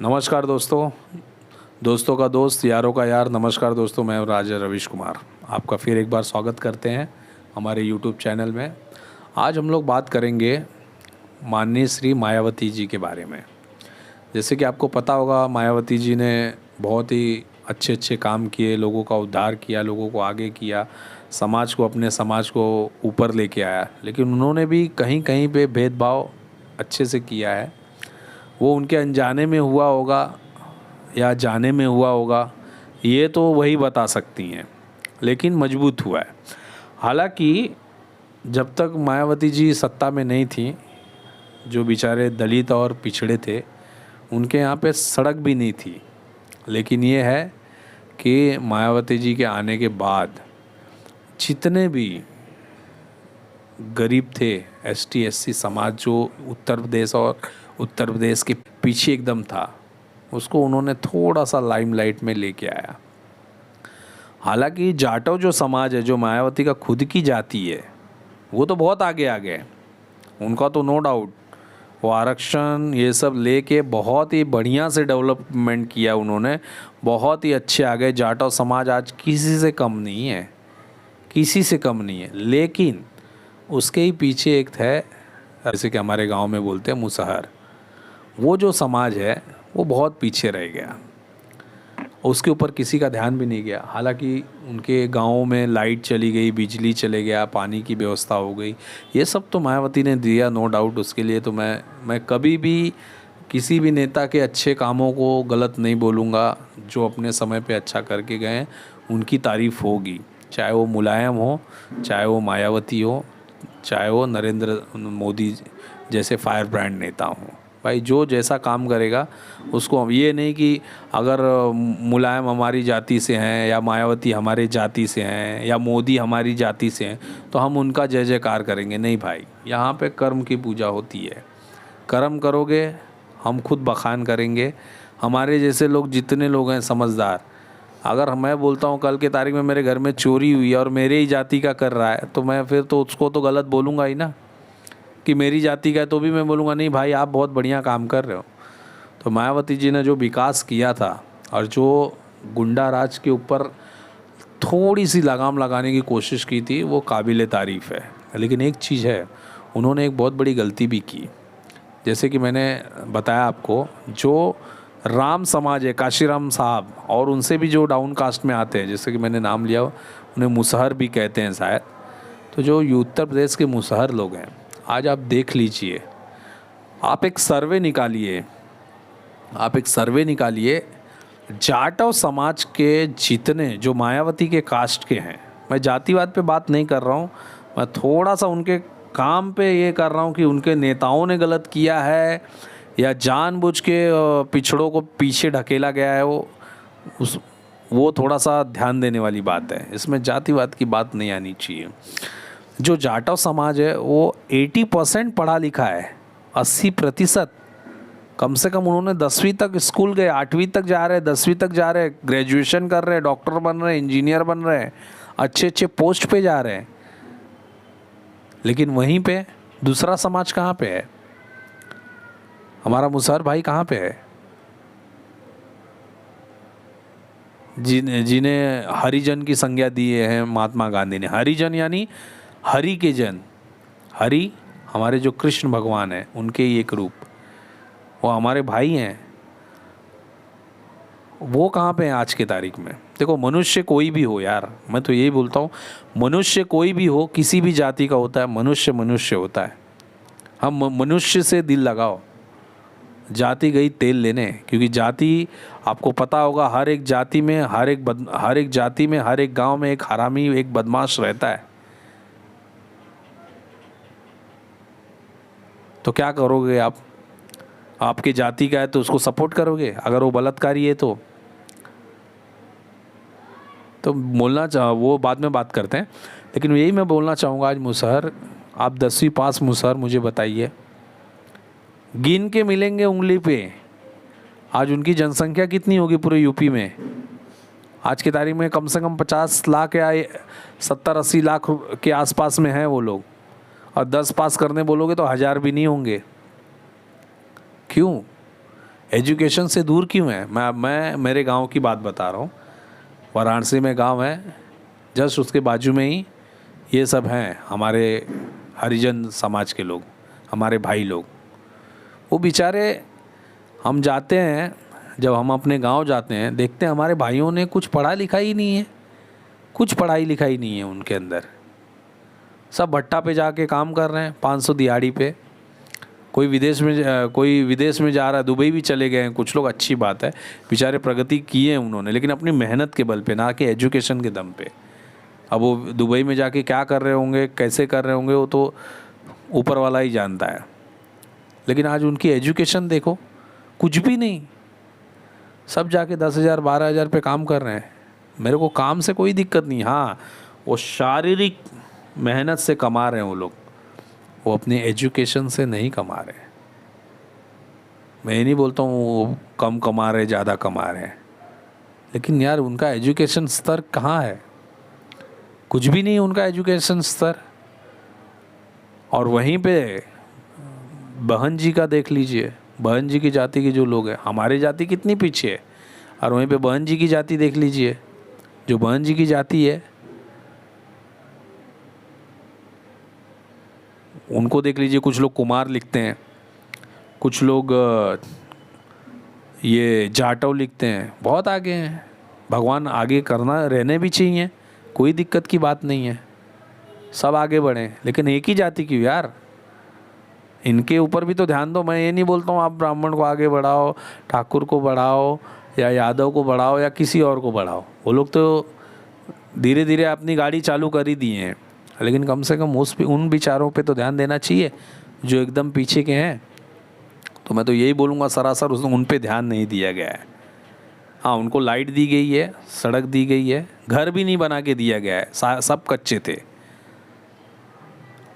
नमस्कार दोस्तों, दोस्तों का दोस्त, यारों का यार। नमस्कार दोस्तों, मैं राजा रविश कुमार आपका फिर एक बार स्वागत करते हैं हमारे यूट्यूब चैनल में। आज हम लोग बात करेंगे माननीय श्री मायावती जी के बारे में। जैसे कि आपको पता होगा, मायावती जी ने बहुत ही अच्छे अच्छे काम किए, लोगों का उद्धार किया, लोगों को आगे किया, अपने समाज को ऊपर लेके आया। लेकिन उन्होंने भी कहीं कहीं पे भेदभाव अच्छे से किया है। वो उनके अनजाने में हुआ होगा या जाने में हुआ होगा, ये तो वही बता सकती हैं, लेकिन मजबूत हुआ है। हालांकि जब तक मायावती जी सत्ता में नहीं थी, जो बेचारे दलित और पिछड़े थे, उनके यहाँ पे सड़क भी नहीं थी। लेकिन ये है कि मायावती जी के आने के बाद जितने भी गरीब थे, एसटी एससी समाज जो उत्तर प्रदेश के पीछे एकदम था, उसको उन्होंने थोड़ा सा लाइमलाइट में लेके आया। हालांकि जाटव जो समाज है, जो मायावती का खुद की जाति है, वो तो बहुत आगे आ गए। उनका तो नो डाउट, वो आरक्षण ये सब लेके बहुत ही बढ़िया से डेवलपमेंट किया उन्होंने, बहुत ही अच्छे आ गए। जाटव समाज आज किसी से कम नहीं है, किसी से कम नहीं है। लेकिन उसके ही पीछे एक है, जैसे कि हमारे गांव में बोलते हैं मुसहर, वो जो समाज है वो बहुत पीछे रह गया। उसके ऊपर किसी का ध्यान भी नहीं गया। हालांकि उनके गाँव में लाइट चली गई, बिजली चले गया, पानी की व्यवस्था हो गई, ये सब तो मायावती ने दिया, नो डाउट। उसके लिए तो मैं कभी भी किसी भी नेता के अच्छे कामों को गलत नहीं बोलूँगा। जो अपने समय पे अच्छा करके गए, उनकी तारीफ़ होगी, चाहे वो मुलायम हो, चाहे वो मायावती हो, चाहे वो नरेंद्र मोदी जैसे फायर ब्रांड नेता हों। भाई जो जैसा काम करेगा उसको, हम ये नहीं कि अगर मुलायम हमारी जाति से हैं या मायावती हमारे जाति से हैं या मोदी हमारी जाति से हैं तो हम उनका जय जयकार करेंगे। नहीं भाई, यहाँ पे कर्म की पूजा होती है। कर्म करोगे, हम खुद बखान करेंगे। हमारे जैसे लोग, जितने लोग हैं समझदार, अगर मैं बोलता हूँ कल के तारीख में मेरे घर में चोरी हुई है और मेरे ही जाति का कर रहा है, तो मैं फिर तो उसको तो गलत बोलूँगा ही ना। कि मेरी जाति का है तो भी मैं बोलूँगा नहीं भाई, आप बहुत बढ़िया काम कर रहे हो। तो मायावती जी ने जो विकास किया था और जो गुंडा राज के ऊपर थोड़ी सी लगाम लगाने की कोशिश की थी, वो काबिल तारीफ़ है। लेकिन एक चीज़ है, उन्होंने एक बहुत बड़ी गलती भी की। जैसे कि मैंने बताया आपको, जो राम समाज है, काशीराम साहब, और उनसे भी जो डाउन कास्ट में आते हैं, जैसे कि मैंने नाम लिया, उन्हें मुसहर भी कहते हैं शायद। तो जो उत्तर प्रदेश के मुसहर लोग हैं, आज आप देख लीजिए, आप एक सर्वे निकालिए, जाटव समाज के जितने जो मायावती के कास्ट के हैं, मैं जातिवाद पे बात नहीं कर रहा हूँ, मैं थोड़ा सा उनके काम पे ये कर रहा हूँ कि उनके नेताओं ने गलत किया है या जानबूझ के पिछड़ों को पीछे ढकेला गया है, वो थोड़ा सा ध्यान देने वाली बात है। इसमें जातिवाद की बात नहीं आनी चाहिए। जो जाटव समाज है वो 80% पढ़ा लिखा है, 80% कम से कम उन्होंने 10वीं तक स्कूल गए, 8वीं तक जा रहे हैं, 10वीं तक जा रहे हैं, ग्रेजुएशन कर रहे हैं, डॉक्टर बन रहे हैं, इंजीनियर बन रहे हैं, अच्छे अच्छे पोस्ट पे जा रहे हैं। लेकिन वहीं पे दूसरा समाज कहाँ पे है? हमारा मुसहर भाई कहाँ पे है? जिन्हें हरिजन की संज्ञा दिए हैं महात्मा गांधी ने। हरिजन यानी हरि के जन, हरि हमारे जो कृष्ण भगवान हैं, उनके ही एक रूप, वो हमारे भाई हैं। वो कहाँ पे हैं आज के तारीख में? देखो, मनुष्य कोई भी हो यार, मैं तो यही बोलता हूँ, मनुष्य कोई भी हो, किसी भी जाति का होता है, मनुष्य मनुष्य होता है। हम मनुष्य से दिल लगाओ, जाति गई तेल लेने। क्योंकि जाति, आपको पता होगा, हर एक जाति में, हर एक गांव में एक हरामी, एक बदमाश रहता है। तो क्या करोगे आप? आपकी जाति का है तो उसको सपोर्ट करोगे, अगर वो बलात्कारी है तो वो बाद में बात करते हैं। लेकिन यही मैं बोलना चाहूँगा, आज मुसहर, आप 10वीं पास मुसहर मुझे बताइए, गिन के मिलेंगे उंगली पे। आज उनकी जनसंख्या कितनी होगी पूरे यूपी में? आज की तारीख में कम से कम 50 लाख या 70-80 लाख के आसपास में हैं वो लोग। और 10 पास करने बोलोगे तो 1000 भी नहीं होंगे। क्यों? एजुकेशन से दूर क्यों है? मैं मेरे गांव की बात बता रहा हूँ। वाराणसी में गांव है, जस्ट उसके बाजू में ही ये सब हैं हमारे हरिजन समाज के लोग, हमारे भाई लोग। वो बेचारे, हम जाते हैं, जब हम अपने गांव जाते हैं, देखते हैं हमारे भाइयों ने कुछ पढ़ा लिखा ही नहीं है, कुछ पढ़ाई लिखाई नहीं है उनके अंदर। सब भट्टा पे जाके काम कर रहे हैं 500 दिहाड़ी पे। कोई विदेश में जा रहा है, दुबई भी चले गए हैं कुछ लोग, अच्छी बात है, बेचारे प्रगति किए हैं उन्होंने, लेकिन अपनी मेहनत के बल पे, ना कि एजुकेशन के दम पे। अब वो दुबई में जाके क्या कर रहे होंगे, कैसे कर रहे होंगे, वो तो ऊपर वाला ही जानता है। लेकिन आज उनकी एजुकेशन देखो, कुछ भी नहीं। सब जाके 10,000 12,000 पे काम कर रहे हैं। मेरे को काम से कोई दिक्कत नहीं, हाँ वो शारीरिक मेहनत से कमा रहे हैं वो लोग, वो अपने एजुकेशन से नहीं कमा रहे। मैं ये नहीं बोलता हूँ वो कम कमा रहे, ज़्यादा कमा रहे हैं, लेकिन यार उनका एजुकेशन स्तर कहाँ है? कुछ भी नहीं उनका एजुकेशन स्तर। और वहीं पे बहन जी का देख लीजिए, बहन जी की जाति के जो लोग हैं, हमारी जाति कितनी पीछे है, और वहीं पे बहन जी की जाति देख लीजिए। जो बहन जी की जाति है उनको देख लीजिए, कुछ लोग कुमार लिखते हैं, कुछ लोग ये जाटव लिखते हैं, बहुत आगे हैं। भगवान आगे करना रहने भी चाहिए, कोई दिक्कत की बात नहीं है, सब आगे बढ़ें, लेकिन एक ही जाति क्यों यार? इनके ऊपर भी तो ध्यान दो। मैं ये नहीं बोलता हूँ आप ब्राह्मण को आगे बढ़ाओ, ठाकुर को बढ़ाओ, या यादव को बढ़ाओ, या किसी और को बढ़ाओ। वो लोग तो धीरे धीरे अपनी गाड़ी चालू कर ही दिए हैं, लेकिन कम से कम उन विचारों पे तो ध्यान देना चाहिए जो एकदम पीछे के हैं। तो मैं तो यही बोलूँगा, सरासर उन पे ध्यान नहीं दिया गया है। हाँ, उनको लाइट दी गई है, सड़क दी गई है, घर भी नहीं बना के दिया गया है, सब कच्चे थे,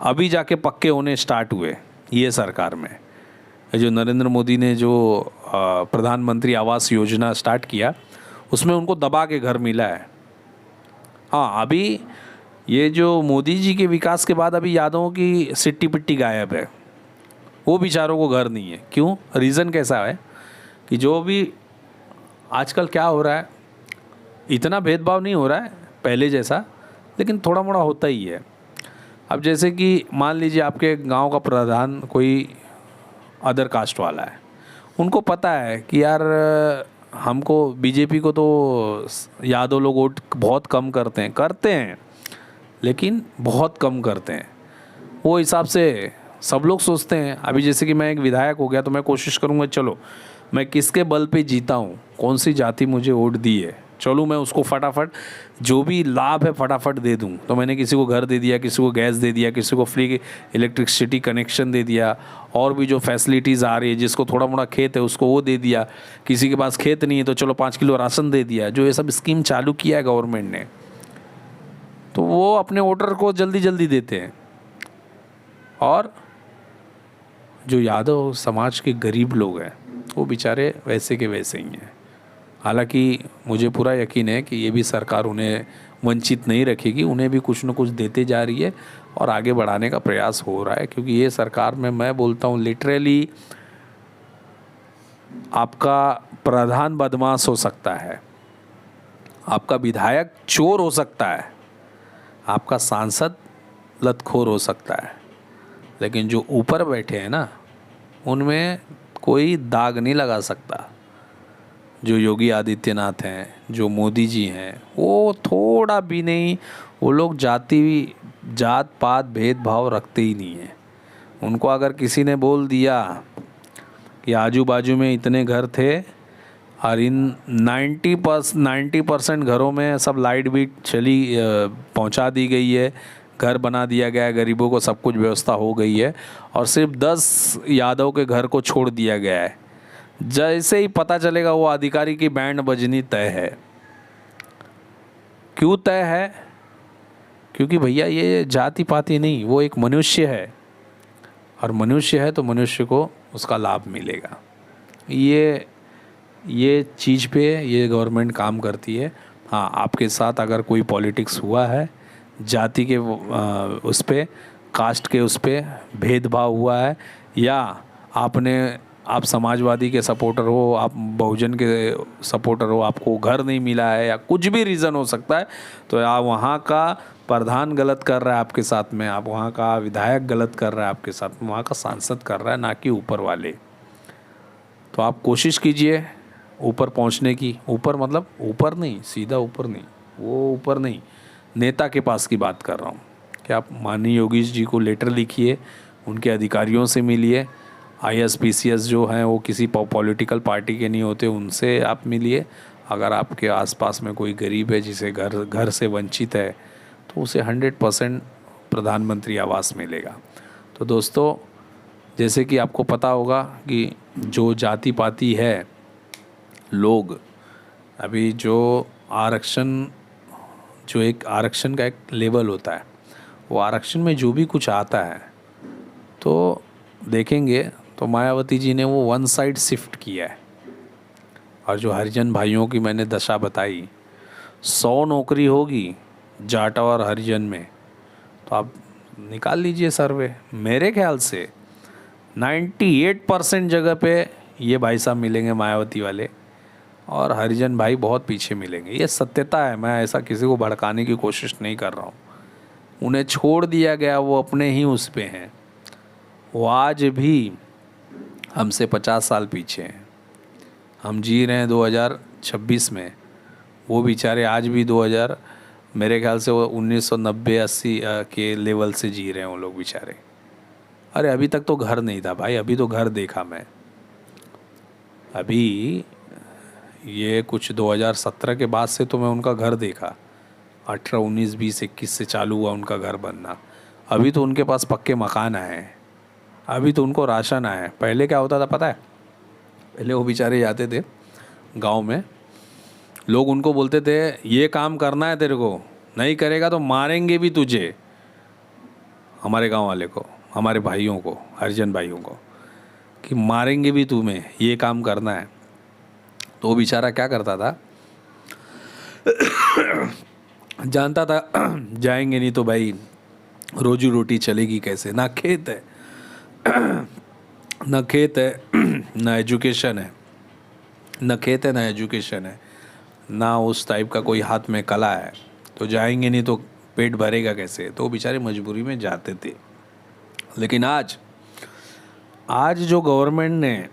अभी जाके पक्के होने स्टार्ट हुए ये सरकार में। जो नरेंद्र मोदी ने जो प्रधानमंत्री आवास योजना स्टार्ट किया, उसमें उनको दबा के घर मिला है। हाँ, अभी ये जो मोदी जी के विकास के बाद अभी यादवों की सिट्टी पिट्टी गायब है, वो बेचारों को घर नहीं है। क्यों? रीज़न कैसा है कि जो भी आजकल क्या हो रहा है, इतना भेदभाव नहीं हो रहा है पहले जैसा, लेकिन थोड़ा मोड़ा होता ही है। अब जैसे कि मान लीजिए आपके गांव का प्रधान कोई अदर कास्ट वाला है, उनको पता है कि यार हमको बीजेपी को तो यादव लोग वोट बहुत कम करते हैं, लेकिन बहुत कम करते हैं। वो हिसाब से सब लोग सोचते हैं। अभी जैसे कि मैं एक विधायक हो गया तो मैं कोशिश करूँगा, चलो मैं किसके बल पे जीता हूँ, कौन सी जाति मुझे वोट दी है, चलो मैं उसको फटाफट जो भी लाभ है फटाफट दे दूँ। तो मैंने किसी को घर दे दिया, किसी को गैस दे दिया, किसी को फ्री इलेक्ट्रिसिटी कनेक्शन दे दिया, और भी जो फैसिलिटीज़ आ रही है, जिसको थोड़ा मोड़ा खेत है उसको वो दे दिया, किसी के पास खेत नहीं है तो चलो 5 किलो राशन दे दिया। जो ये सब स्कीम चालू किया है गवर्नमेंट ने, तो वो अपने वोटर को जल्दी जल्दी देते हैं। और जो यादव समाज के गरीब लोग हैं वो बेचारे वैसे के वैसे ही हैं। हालांकि मुझे पूरा यकीन है कि ये भी सरकार उन्हें वंचित नहीं रखेगी, उन्हें भी कुछ न कुछ देते जा रही है और आगे बढ़ाने का प्रयास हो रहा है। क्योंकि ये सरकार में मैं बोलता हूँ लिटरली आपका प्रधान बदमाश हो सकता है, आपका विधायक चोर हो सकता है, आपका सांसद लतखोर हो सकता है, लेकिन जो ऊपर बैठे हैं ना, उनमें कोई दाग नहीं लगा सकता। जो योगी आदित्यनाथ हैं, जो मोदी जी हैं, वो थोड़ा भी नहीं, वो लोग जात पात भेदभाव रखते ही नहीं हैं। उनको अगर किसी ने बोल दिया कि आजू बाजू में इतने घर थे और इन 90% घरों में सब लाइट भी पहुंचा दी गई है, घर बना दिया गया है, गरीबों को सब कुछ व्यवस्था हो गई है, और सिर्फ 10 यादव के घर को छोड़ दिया गया है, जैसे ही पता चलेगा वो अधिकारी की बैंड बजनी तय है। क्यों तय है? क्योंकि भैया ये जाति पाति नहीं, वो एक मनुष्य है, और मनुष्य है तो मनुष्य को उसका लाभ मिलेगा। ये चीज़ पे ये गवर्नमेंट काम करती है। हाँ, आपके साथ अगर कोई पॉलिटिक्स हुआ है, जाति के उस पे, कास्ट के उस पे भेदभाव हुआ है, या आपने आप समाजवादी के सपोर्टर हो, आप बहुजन के सपोर्टर हो, आपको घर नहीं मिला है या कुछ भी रीज़न हो सकता है, तो आप वहाँ का प्रधान गलत कर रहा है आपके साथ में, आप वहाँ का विधायक गलत कर रहा है आपके साथ में, वहाँ का सांसद कर रहा है, ना कि ऊपर वाले। तो आप कोशिश कीजिए ऊपर पहुँचने की। ऊपर मतलब ऊपर नहीं, सीधा ऊपर नहीं, वो ऊपर नहीं, नेता के पास की बात कर रहा हूँ कि आप माननीय योगेश जी को लेटर लिखिए, उनके अधिकारियों से मिलिए, IAS PCS जो हैं वो किसी पॉलिटिकल पार्टी के नहीं होते, उनसे आप मिलिए। अगर आपके आसपास में कोई गरीब है जिसे घर से वंचित है, तो उसे 100% प्रधानमंत्री आवास मिलेगा। तो दोस्तों, जैसे कि आपको पता होगा कि जो जाति पाति है लोग, अभी जो आरक्षण, जो एक आरक्षण का एक लेवल होता है, वो आरक्षण में जो भी कुछ आता है तो देखेंगे तो मायावती जी ने वो वन साइड शिफ्ट किया है। और जो हरिजन भाइयों की मैंने दशा बताई, 100 नौकरी होगी जाट और हरिजन में, तो आप निकाल लीजिए सर्वे। मेरे ख्याल से 98% जगह पे ये भाई साहब मिलेंगे मायावती वाले, और हरिजन भाई बहुत पीछे मिलेंगे। ये सत्यता है, मैं ऐसा किसी को भड़काने की कोशिश नहीं कर रहा हूँ। उन्हें छोड़ दिया गया, वो अपने ही उस पे हैं। वो आज भी हमसे 50 साल पीछे हैं। हम जी रहे हैं 2026 में, वो बेचारे आज भी 2000, मेरे ख्याल से वो 1990-80 के लेवल से जी रहे हैं वो लोग बेचारे। अरे अभी तक तो घर नहीं था भाई, अभी तो घर देखा मैं। अभी ये कुछ 2017 के बाद से तो मैं उनका घर देखा, 18, 19, 20, 21 से चालू हुआ उनका घर बनना। अभी तो उनके पास पक्के मकान आए हैं, अभी तो उनको राशन आया है। पहले क्या होता था पता है? पहले वो बेचारे जाते थे गांव में, लोग उनको बोलते थे ये काम करना है तेरे को, नहीं करेगा तो मारेंगे भी तुझे। हमारे गांव वाले को, हमारे भाइयों को, हरिजन भाइयों को, कि मारेंगे भी तुम्हें, ये काम करना है। तो वो बेचारा क्या करता था, जानता था जाएंगे नहीं तो भाई रोजी रोटी चलेगी कैसे। ना खेत है, ना खेत है, ना एजुकेशन है, ना खेत है, ना एजुकेशन है, ना उस टाइप का कोई हाथ में कला है, तो जाएंगे नहीं तो पेट भरेगा कैसे। तो बेचारे मजबूरी में जाते थे। लेकिन आज जो गवर्नमेंट ने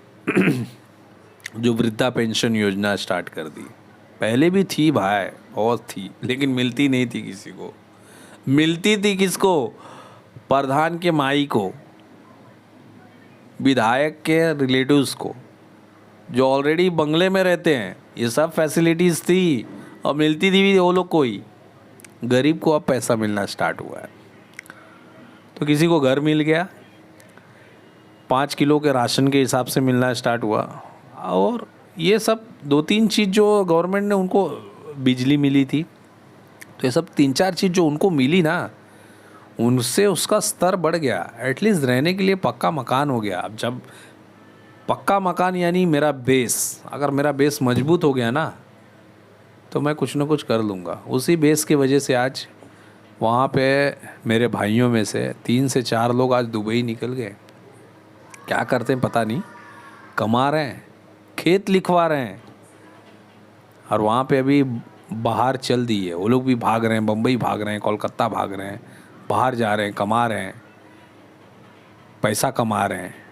जो वृद्धा पेंशन योजना स्टार्ट कर दी, पहले भी थी भाई, बहुत थी, लेकिन मिलती नहीं थी किसी को। मिलती थी किसको? प्रधान के माई को, विधायक के रिलेटिव्स को, जो ऑलरेडी बंगले में रहते हैं। ये सब फैसिलिटीज़ थी और मिलती थी भी वो लोग को ही। गरीब को अब पैसा मिलना स्टार्ट हुआ है। तो किसी को घर मिल गया, 5 किलो के राशन के हिसाब से मिलना स्टार्ट हुआ। और ये सब 2-3 चीज़ जो गवर्नमेंट ने उनको, बिजली मिली थी, तो ये सब 3-4 चीज़ जो उनको मिली ना, उनसे उसका स्तर बढ़ गया। एटलीस्ट रहने के लिए पक्का मकान हो गया। अब जब पक्का मकान यानी मेरा बेस, अगर मेरा बेस मजबूत हो गया ना, तो मैं कुछ ना कुछ कर लूँगा। उसी बेस की वजह से आज वहाँ पे मेरे भाइयों में से 3 से 4 लोग आज दुबई निकल गए। क्या करते हैं पता नहीं, कमा रहे हैं, खेत लिखवा रहे हैं, और वहाँ पे अभी बाहर चल दी है। वो लोग भी भाग रहे हैं, बम्बई भाग रहे हैं, कोलकाता भाग रहे हैं, बाहर जा रहे हैं, कमा रहे हैं, पैसा कमा रहे हैं।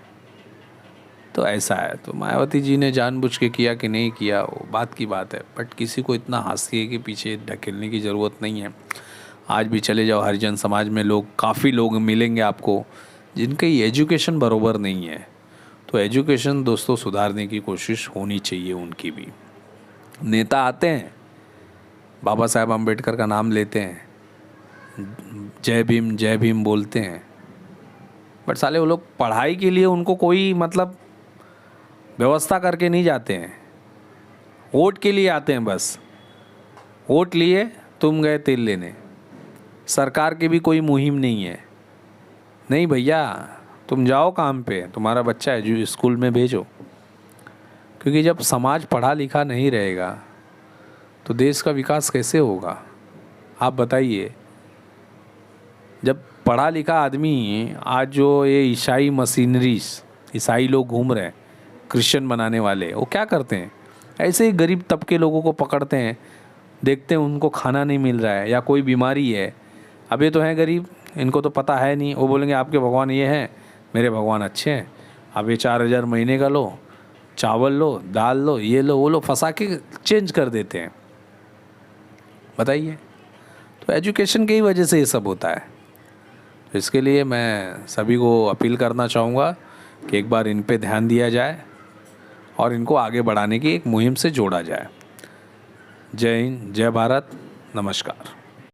तो ऐसा है। तो मायावती जी ने जानबूझ के किया कि नहीं किया, वो बात की बात है, बट किसी को इतना हाशिए के पीछे ढकेलने की ज़रूरत नहीं है। आज भी चले जाओ हरिजन समाज में, लोग, काफ़ी लोग मिलेंगे आपको जिनकी एजुकेशन बरोबर नहीं है। तो एजुकेशन दोस्तों सुधारने की कोशिश होनी चाहिए उनकी भी। नेता आते हैं, बाबा साहेब अम्बेडकर का नाम लेते हैं, जय भीम बोलते हैं, बट साले वो लोग पढ़ाई के लिए उनको कोई मतलब व्यवस्था करके नहीं जाते हैं। वोट के लिए आते हैं बस। वोट लिए, तुम गए तेल लेने। सरकार की भी कोई मुहिम नहीं है। नहीं भैया, तुम जाओ काम पे, तुम्हारा बच्चा है जो स्कूल में भेजो। क्योंकि जब समाज पढ़ा लिखा नहीं रहेगा तो देश का विकास कैसे होगा? आप बताइए। जब पढ़ा लिखा आदमी, आज जो ये ईसाई मशीनरीज, ईसाई लोग घूम रहे हैं, क्रिश्चियन बनाने वाले, वो क्या करते हैं, ऐसे ही गरीब तबके लोगों को पकड़ते हैं, देखते हैं उनको खाना नहीं मिल रहा है या कोई बीमारी है। अब ये तो हैं गरीब, इनको तो पता है नहीं, वो बोलेंगे आपके भगवान ये हैं, मेरे भगवान अच्छे हैं, अब ये 4,000 महीने का लो, चावल लो, दाल लो, ये लो वो लो, फंसा के चेंज कर देते हैं। बताइए, तो एजुकेशन की ही वजह से ये सब होता है। तो इसके लिए मैं सभी को अपील करना चाहूँगा कि एक बार इन पे ध्यान दिया जाए और इनको आगे बढ़ाने की एक मुहिम से जोड़ा जाए। जय हिंद, जय भारत, नमस्कार।